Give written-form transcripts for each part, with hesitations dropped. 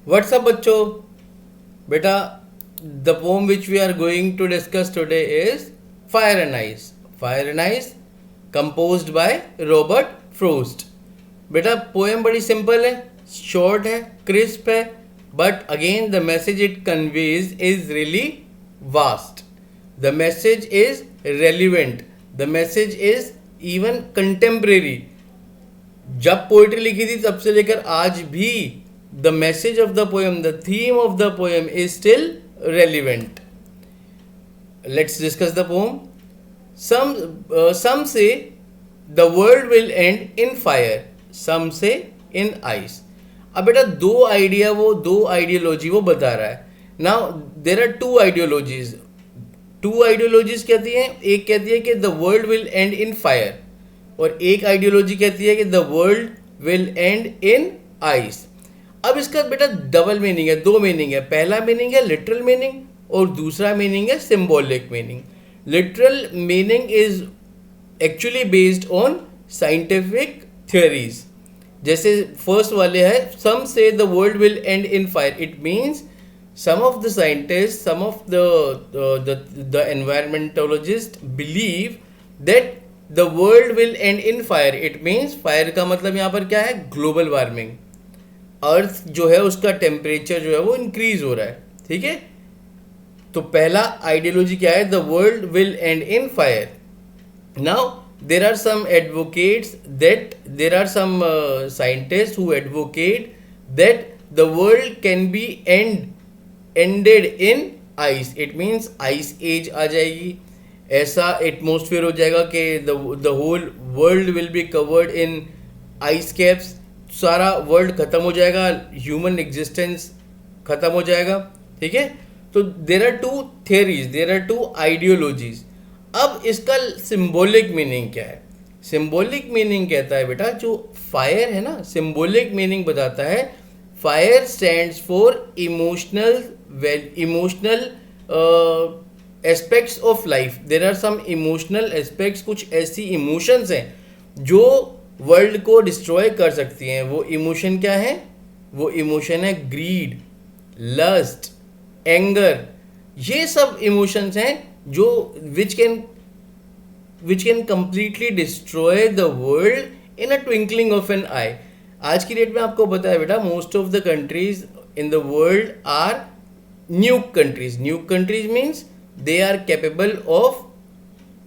WhatsApp बच्चों, बेटा the poem which we are going to discuss today is fire and ice. Fire and ice composed by Robert Frost. बेटा poem बड़ी simple है, short है, crisp है, but again the message it conveys is really vast. The message is relevant, the message is even contemporary. जब poetry लिखी थी तब से लेकर आज भी the message of the poem, the theme of the poem is still relevant. Let's discuss the poem. Some say the world will end in fire, some say in ice. अब बेटा दो आइडियोलॉजी वो बता रहा है. Now there are two ideologies कहती हैं. एक कहती है कि the world will end in fire, और एक आइडियोलॉजी कहती है कि the world will end in ice. अब इसका बेटा डबल मीनिंग है, दो मीनिंग है. पहला मीनिंग है लिटरल मीनिंग और दूसरा मीनिंग है symbolic meaning. Literal meaning is actually based on scientific theories. जैसे फर्स्ट वाले है, सम say the world will end in fire. It means some of the scientists, some of the environmentalists believe that the world will end in fire. It means fire का मतलब यहाँ पर क्या है, global warming. अर्थ जो है उसका टेम्परेचर जो है वो इंक्रीज हो रहा है. ठीक है, तो पहला आइडियोलॉजी क्या है, the world will end in fire. Now there are some advocates that there are some scientist who advocate that the world can be ended in ice. It means ice age आ जाएगी, ऐसा atmosphere हो जाएगा कि the whole world will be covered in ice caps. सारा world खत्म हो जाएगा, ह्यूमन एग्जिस्टेंस खत्म हो जाएगा. ठीक है, तो there are two theories, there are two ideologies. अब इसका सिंबॉलिक मीनिंग क्या है? सिंबॉलिक मीनिंग कहता है बेटा, जो फायर है ना, सिंबॉलिक मीनिंग बताता है fire stands for emotional aspects of life. There are some emotional aspects, कुछ ऐसी इमोशंस हैं जो वर्ल्ड को डिस्ट्रॉय कर सकती हैं. वो इमोशन क्या है? वो इमोशन है ग्रीड, लस्ट, एंगर. ये सब इमोशंस हैं जो which can completely destroy the world in a twinkling of an eye. आज की डेट में आपको पता है बेटा, most of the countries in the world are nuke countries. Nuke countries means they are capable of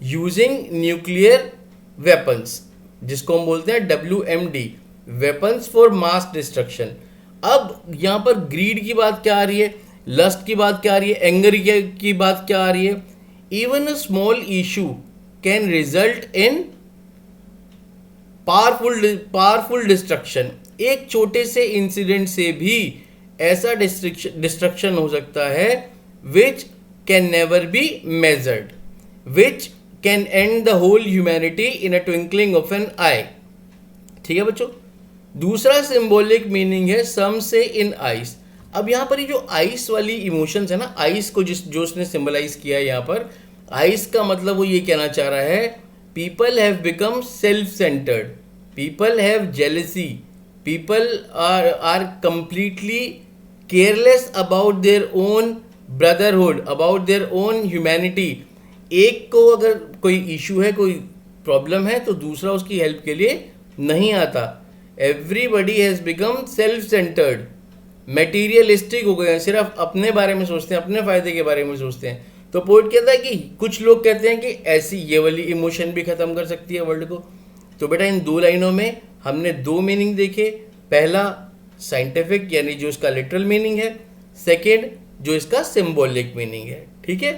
using nuclear weapons, जिसको हम बोलते हैं WMD, weapons for mass destruction. अब यहाँ पर ग्रीड की बात क्या आ रही है, लस्ट की बात क्या आ रही है, एंगर की बात क्या आ रही है. Even a small issue can result in powerful destruction. एक छोटे से इंसिडेंट से भी ऐसा डिस्ट्रक्शन हो सकता है which can never be measured, which can end the whole humanity in a twinkling of an eye. ठीक है बच्चों. दूसरा सिंबॉलिक मीनिंग है सम से इन आइस. अब यहाँ पर ये जो आइस वाली इमोशंस है ना, आइस को जो उसने सिंबलाइज किया है यहाँ पर, आइस का मतलब वो ये कहना चाह रहा है, people have become self centred, people have jealousy, people are completely careless about their own brotherhood, about their own humanity. एक को अगर कोई इशू है, कोई प्रॉब्लम है, तो दूसरा उसकी हेल्प के लिए नहीं आता. Everybody has become self centred, materialistic हो गए हैं, सिर्फ अपने बारे में सोचते हैं, अपने फ़ायदे के बारे में सोचते हैं. तो पोइट कहता है कि कुछ लोग कहते हैं कि ऐसी ये वाली इमोशन भी ख़त्म कर सकती है वर्ल्ड को. तो बेटा इन दो लाइनों में हमने दो मीनिंग देखे. पहला साइंटिफिक यानी जो इसका लिटरल मीनिंग है, सेकेंड जो इसका सिम्बॉलिक मीनिंग है. ठीक है,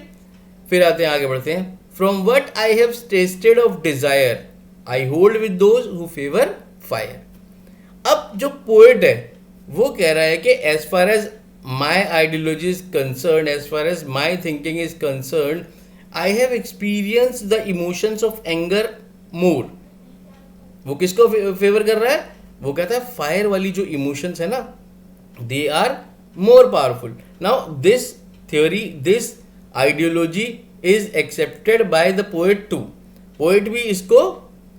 फिर आते हैं, आगे बढ़ते हैं. From what I have tasted of desire I hold with those who favour fire. अब जो पोएट है वो कह रहा है कि as far as my ideology is concern, as far as my thinking is concern, I have experience the emotions of anger more. वो किसको फेवर कर रहा है? वो कहता है फायर वाली जो इमोशंस है ना, they are more powerful. Now this theory, this ideology is accepted by the poet too. Poet भी इसको,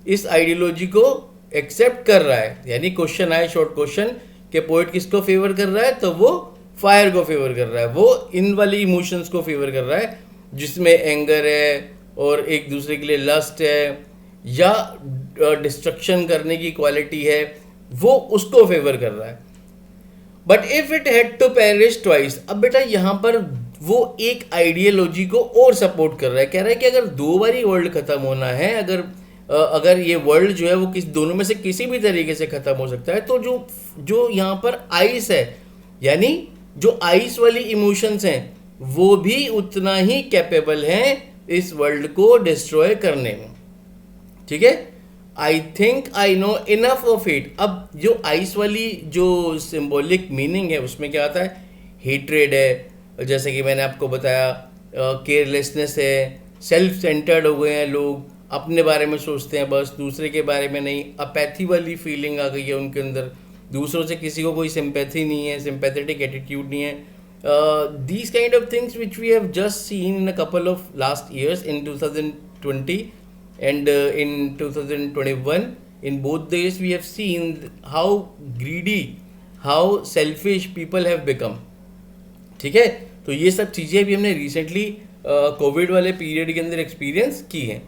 इस आइडियोलॉजी को एक्सेप्ट कर रहा है. यानी क्वेश्चन आए, शॉर्ट क्वेश्चन, कि पोइट किसको फेवर कर रहा है, तो वो फायर को फेवर कर रहा है, वो इन वाली इमोशंस को फेवर कर रहा है जिसमें एंगर है और एक दूसरे के लिए लस्ट है या डिस्ट्रक्शन करने की क्वालिटी है, वो उसको फेवर कर रहा है। But if it had to perish twice, अब बेटा यहाँ पर वो एक आइडियोलॉजी को और सपोर्ट कर रहा है, कह रहा है कि अगर दो बार ही वर्ल्ड खत्म होना है, अगर ये वर्ल्ड जो है वो दोनों में से किसी भी तरीके से खत्म हो सकता है, तो जो यहाँ पर आइस है, यानी जो आइस वाली इमोशंस हैं, वो भी उतना ही कैपेबल हैं इस वर्ल्ड को डिस्ट्रॉय करने में। ठीक है, I think I know enough of it. अब जो आइस वाली जो सिंबॉलिक मीनिंग है उसमें क्या आता है, हेट्रेड है, जैसे कि मैंने आपको बताया, केयरलेसनेस है, सेल्फ सेंटर्ड हो गए हैं लोग, अपने बारे में सोचते हैं बस, दूसरे के बारे में नहीं, अपैथी वाली फीलिंग आ गई है उनके अंदर, दूसरों से किसी को कोई सिंपैथी नहीं है, सिंपैथेटिक एटीट्यूड नहीं है। These kind of things which we have just seen in a couple of last years in 2020 and in 2021, in both days we have seen how greedy, how selfish people have become। ठीक है, तो ये सब चीज़ें भी हमने recently Covid वाले period के अंदर एक्सपीरियंस की हैं।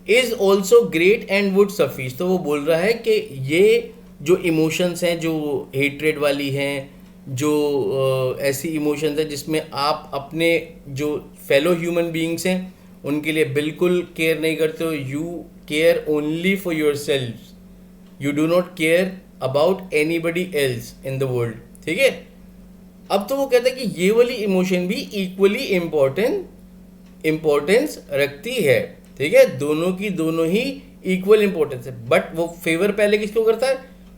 Is also great and would suffice, तो वो बोल रहा है कि ये जो इमोशंस हैं, जो हेट्रेड वाली हैं, जो ऐसी इमोशंस हैं जिसमें आप अपने जो फेलो ह्यूमन बीइंग्स हैं उनके लिए बिल्कुल केयर नहीं करते हो, you care only for your self, you do not care about anybody else in the world. ठीक है, अब तो वो कहता है कि ये वाली इमोशन भी इक्वली इम्पोर्टेंस रखती है। ठीक है, दोनों की दोनों ही इक्वल इम्पोर्टेंस है, बट वो फेवर पहले किसको करता है,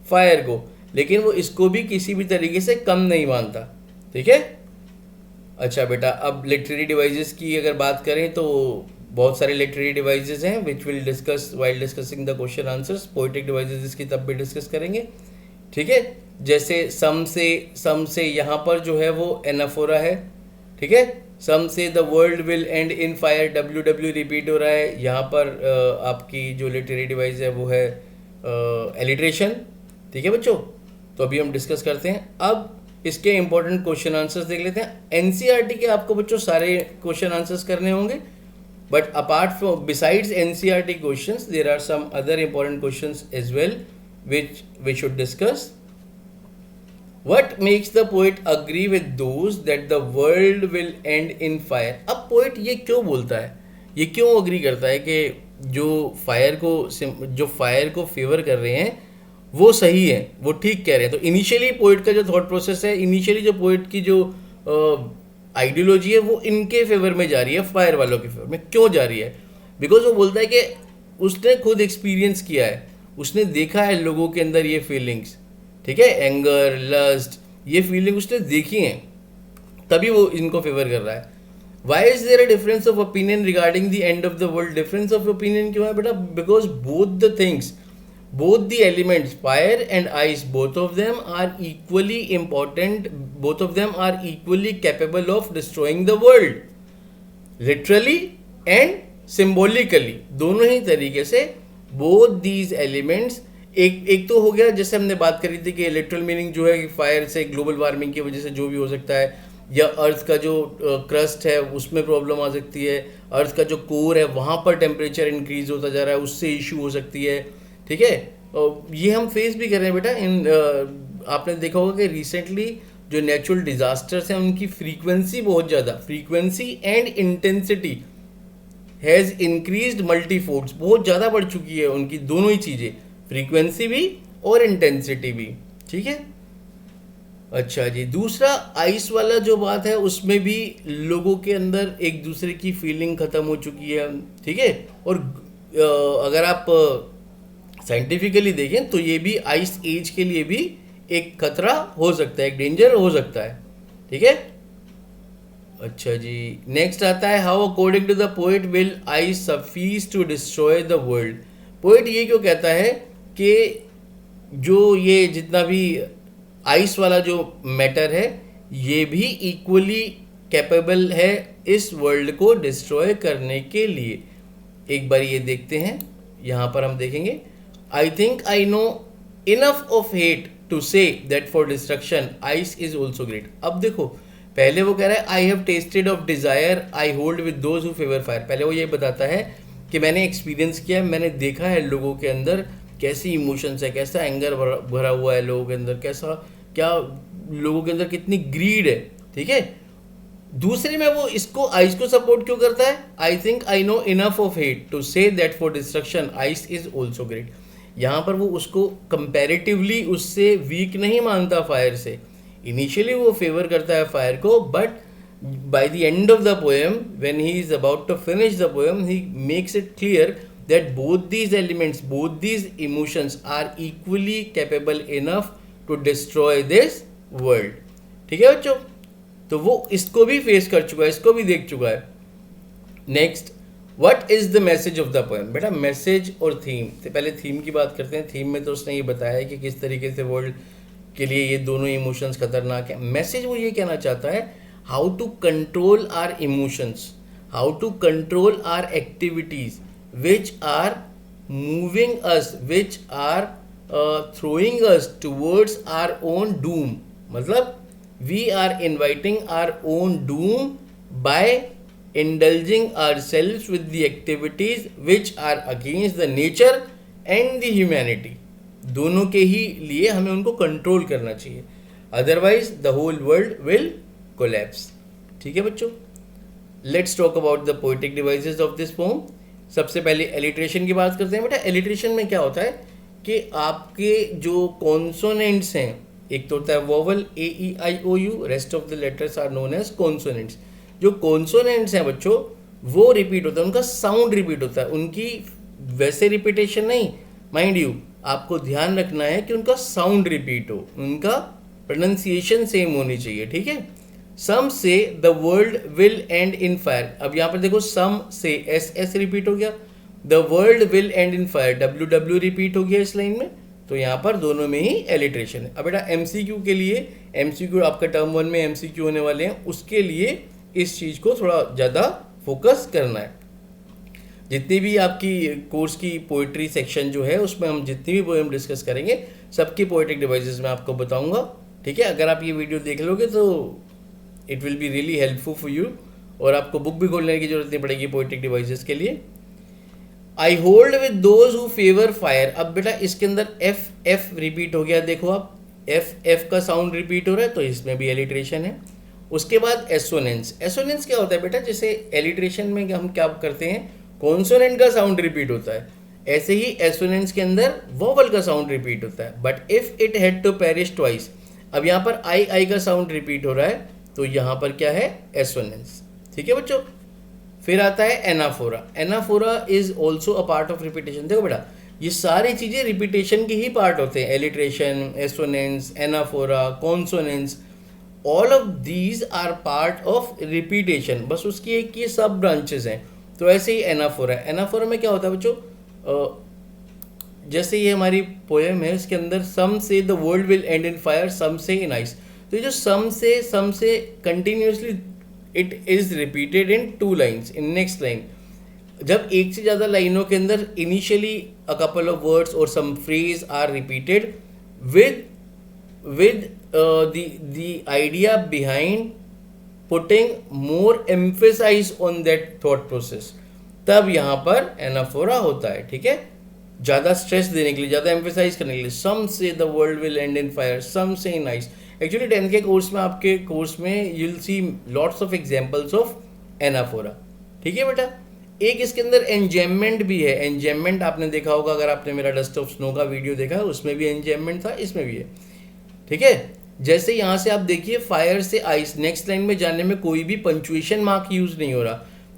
फायर को, लेकिन वो इसको भी किसी भी तरीके से कम नहीं मानता। ठीक है, अच्छा बेटा, अब लिटरेरी डिवाइसेस की अगर बात करें तो बहुत सारे लिटरेरी डिवाइसेस हैं which will discuss while discussing the question answers. Poetic devices इसकी तब भी डिस्कस करेंगे। ठीक है, जैसे सम से यहाँ पर जो है वो एनाफोरा है। ठीक है, सम say the world will end in fire, WW repeat हो रहा है। यहाँ पर आपकी जो लिटरेरी डिवाइस है वो है एलिट्रेशन। ठीक है बच्चों, तो अभी हम डिस्कस करते हैं। अब इसके इंपॉर्टेंट क्वेश्चन आंसर्स देख लेते हैं। एनसीईआरटी के आपको बच्चों सारे क्वेश्चन आंसर्स करने होंगे, but apart from besides NCERT questions there are some other important questions as well which we should discuss. What makes the poet agree with those that the world will end in fire? अब poet ये क्यों बोलता है, ये क्यों agree करता है कि जो फायर को फेवर कर रहे हैं वो सही है, वो ठीक कह रहे हैं? तो इनिशियली पोइट का जो थॉट प्रोसेस है, इनिशियली जो पोइट की जो आइडियोलॉजी है वो इनके फेवर में जा रही है, फायर वालों के फेवर में। क्यों जा रही है? बिकॉज वो बोलता है कि उसने खुद एक्सपीरियंस किया है, उसने देखा है लोगों के अंदर ये फीलिंग्स। ठीक है, एंगर, लस्ट, ये फीलिंग उसने देखी हैं, तभी वो इनको फेवर कर रहा है। Why is there a difference of opinion regarding the end of the world? Difference of opinion क्यों है बेटा? Because both the things, both the elements, fire and ice, both of them are equally important, both of them are equally capable of destroying the world, literally and symbolically, दोनों ही तरीके से both these elements। एक तो हो गया जैसे हमने बात करी थी कि लिटरल मीनिंग जो है कि फायर से ग्लोबल वार्मिंग की वजह से जो भी हो सकता है, या अर्थ का जो क्रस्ट है उसमें प्रॉब्लम आ सकती है, अर्थ का जो कोर है वहाँ पर टेम्परेचर इंक्रीज होता जा रहा है, उससे इशू हो सकती है। ठीक है, ये हम फेस भी कर रहे हैं बेटा। आपने देखा होगा कि रिसेंटली जो नेचुरल डिजास्टर्स हैं उनकी फ्रीक्वेंसी बहुत ज़्यादा, frequency and intensity has increased multifolds, बहुत ज़्यादा बढ़ चुकी है उनकी, दोनों ही चीज़ें, फ्रीक्वेंसी भी और इंटेंसिटी भी। ठीक है, अच्छा जी, दूसरा आइस वाला जो बात है उसमें भी लोगों के अंदर एक दूसरे की फीलिंग ख़त्म हो चुकी है। ठीक है, और अगर आप साइंटिफिकली देखें तो ये भी आइस एज के लिए भी एक खतरा हो सकता है, एक डेंजर हो सकता है। ठीक है, अच्छा जी, नेक्स्ट आता है how according to the poet will ice suffice to destroy the world? Poet ये क्यों कहता है कि जो ये जितना भी आइस वाला जो मैटर है ये भी इक्वली कैपेबल है इस वर्ल्ड को डिस्ट्रॉय करने के लिए? एक बार ये देखते हैं, यहाँ पर हम देखेंगे। I think I know enough of hate to say that for destruction ice is also great. अब देखो, पहले वो कह रहा है I have tasted of desire I hold with those who favour fire. पहले वो ये बताता है कि मैंने एक्सपीरियंस किया है, मैंने देखा है लोगों के अंदर कैसी इमोशंस है, कैसा एंगर भरा हुआ है लोगों के अंदर, कैसा क्या लोगों के अंदर कितनी ग्रीड है, ठीक है। दूसरे में वो इसको आइस को सपोर्ट क्यों करता है? I think I know enough of hate to say that for destruction ice is also great. यहाँ पर वो उसको कंपैरेटिवली उससे वीक नहीं मानता फायर से। इनिशियली वो फेवर करता है फायर को, but by the end of the poem, when he is about to finish the poem, he makes it clear that both these elements, both these emotions are equally capable enough to destroy this world. ठीक है बच्चों, तो वो इसको भी face कर चुका है, इसको भी देख चुका है। Next, what is the message of the poem? बेटा मैसेज और थीम, तो पहले थीम की बात करते हैं। थीम में तो उसने ये बताया है कि किस तरीके से वर्ल्ड के लिए ये दोनों इमोशंस खतरनाक है। मैसेज वो ये कहना चाहता है, how to control our emotions, how to control our activities which are moving us, which are throwing us towards our own doom. मतलब we are inviting our own doom by indulging ourselves with the activities which are against the nature and the humanity. दोनों के ही लिए हमें उनको control करना चाहिए, otherwise the whole world will collapse. ठीक है बच्चों, let's talk about the poetic devices of this poem. सबसे पहले एलिट्रेशन की बात करते हैं। बेटा एलिट्रेशन में क्या होता है कि आपके जो कॉन्सोनेंट्स हैं, एक तो होता है vowel A E I O U, rest of the letters are known as consonants. जो कॉन्सोनेंट्स हैं बच्चों वो रिपीट होता है, उनका साउंड रिपीट होता है, उनकी वैसे रिपीटेशन नहीं। माइंड यू, आपको ध्यान रखना है कि उनका साउंड रिपीट हो, उनका प्रोनाउंसिएशन सेम होनी चाहिए, ठीक है। सम say the world will end in fire. अब यहाँ पर देखो, सम से एस एस रिपीट हो गया, the world will end in fire W W repeat हो गया इस लाइन में, तो यहाँ पर दोनों में ही एलिट्रेशन है। अब बेटा एमसीक्यू के लिए, एमसीक्यू आपका टर्म 1 में एमसीक्यू होने वाले हैं, उसके लिए इस चीज़ को थोड़ा ज़्यादा फोकस करना है। जितनी भी आपकी कोर्स की पोइट्री सेक्शन जो है उसमें हम जितनी भी पोएम डिस्कस करेंगे सबकी पोएटिक डिवाइसेस मैं आपको बताऊंगा, ठीक है। अगर आप ये वीडियो देख लोगे तो it will be really helpful for you, और आपको बुक भी खोलने की जरूरत नहीं पड़ेगी पोएटिक डिवाइसेस के लिए। आई hold with those who favour fire. अब बेटा इसके अंदर एफ एफ रिपीट हो गया, देखो आप एफ एफ का साउंड रिपीट हो रहा है, तो इसमें भी एलिट्रेशन है। उसके बाद एसोनेंस। एसोनेंस क्या होता है बेटा, जैसे एलिट्रेशन में हम क्या करते हैं, कॉन्सोनेंट का साउंड रिपीट होता है, ऐसे ही एसोनेंस के अंदर वोवल का साउंड रिपीट होता है। But if it had to perish twice, अब यहाँ पर आई आई का साउंड रिपीट हो रहा है, तो यहाँ पर क्या है, एसोनेंस, ठीक है बच्चों। फिर आता है anaphora. Anaphora is also a part of repetition. देखो बेटा ये सारी चीज़ें रिपीटेशन की ही पार्ट होते हैं, alliteration, assonance, anaphora, consonance, all of these are part of repetition, बस उसकी एक ये सब ब्रांचेस हैं। तो ऐसे ही एनाफोरा। एनाफोरा में क्या होता है बच्चों, जैसे ये हमारी पोएम है, इसके अंदर some say the world will end in fire, some say in ice. तो ये जो some say continuously it is repeated in 2 lines. In next line, जब एक से ज़्यादा लाइनों के अंदर initially a couple of words और some phrase are repeated with the idea behind putting more emphasis on that thought process, तब यहाँ पर एनाफोरा होता है, ठीक है, ज़्यादा स्ट्रेस देने के लिए, ज़्यादा एम्फेसाइज करने के लिए। Some say the world will end in fire, some say in ice. Actually 10th के कोर्स में, आपके कोर्स में you will see lots of examples of anaphora, ठीक है बेटा। एक इसके अंदर एंजेममेंट भी है। एंजेममेंट आपने देखा होगा, अगर आपने मेरा डस्ट ऑफ स्नो का वीडियो देखा है उसमें भी एंजेममेंट था, इसमें भी है, ठीक है। जैसे यहाँ से आप देखिए फायर से आइस, नेक्स्ट लाइन में जाने में कोई भी पंचुएशन मार्क यूज नहीं हो रहा।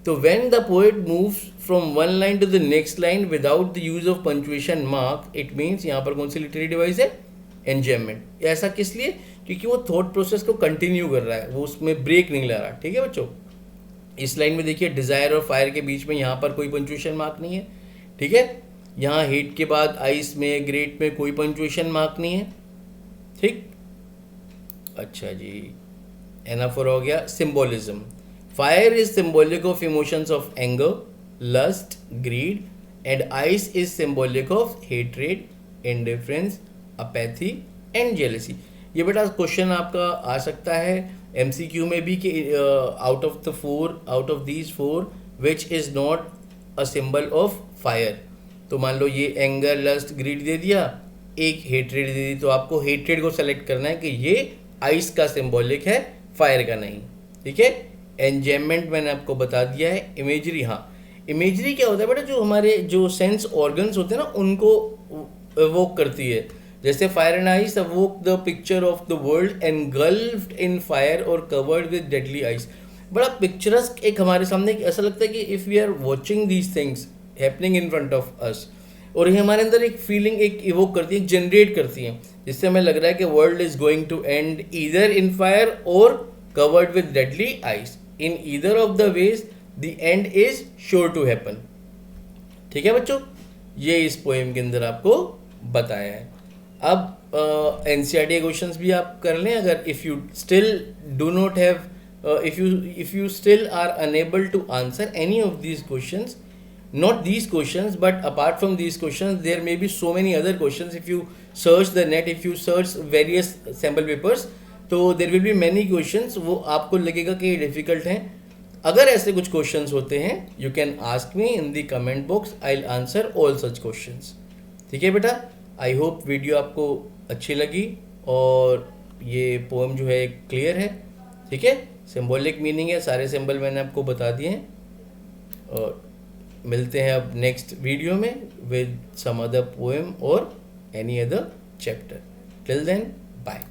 तो when the poet moves from one line to the next line without the use of punctuation mark, it means यहाँ पर कौन सी लिटरेरी डिवाइस है, एंजेममेंट। ऐसा किस लिए, क्योंकि वो थॉट प्रोसेस को कंटिन्यू कर रहा है, वो उसमें ब्रेक नहीं ला रहा, ठीक है बच्चों। इस लाइन में देखिए डिजायर और फायर के बीच में यहाँ पर कोई पंचुएशन मार्क नहीं है, ठीक है। यहाँ हेट के बाद आइस में, ग्रेट में कोई पंचुएशन मार्क नहीं है, ठीक। अच्छा जी, एनाफोरा हो गया। Symbolism. Fire is symbolic of emotions of anger, lust, greed, and ice is symbolic of hatred, indifference, apathy and jealousy. ये बेटा क्वेश्चन आपका आ सकता है एमसीक्यू में भी कि out of these four which is not a symbol of fire. तो मान लो ये एंगर, लस्ट, ग्रीड दे दिया, एक हेट्रेड दे दी, तो आपको हेट्रेड को सेलेक्ट करना है कि ये आइस का सिंबॉलिक है, फायर का नहीं। ठीक है। एंजॉयमेंट मैंने आपको बता दिया है। इमेजरी, हाँ इमेजरी क्या होता है बेटा, जो हमारे जो सेंस ऑर्गन्स होते हैं ना उनको एवोक करती है। जैसे fire and ice evoke the picture of the world engulfed in fire और कवर्ड विद डेडली आइस। बड़ा पिक्चरस्क एक हमारे सामने ऐसा लगता है कि if we are watching these things happening in front of us, और ये हमारे अंदर एक फीलिंग एक इवोक करती है, जनरेट करती है, जिससे हमें लग रहा है कि world is going to end either in fire और covered with deadly ice. In either of the ways the end is sure to happen. ठीक है बच्चों, ये इस पोएम के अंदर आपको बताया है। अब एनसीईआरटी क्वेश्चंस भी आप कर लें। अगर if you still do not have if you still are unable to answer any of these questions, not these questions but apart from these questions there may be so many other questions. If you search the net, if you search various sample papers, तो there will be many questions, वो आपको लगेगा कि ये difficult हैं। अगर ऐसे कुछ questions होते हैं you can ask me in the comment box, I'll answer all such questions। ठीक है बेटा, I hope वीडियो आपको अच्छी लगी और ये पोएम जो है क्लियर है। ठीक है, सिंबॉलिक मीनिंग है, सारे सिंबल मैंने आपको बता दिए हैं। और मिलते हैं अब नेक्स्ट वीडियो में विद सम अदर पोएम और any other chapter. Till then bye.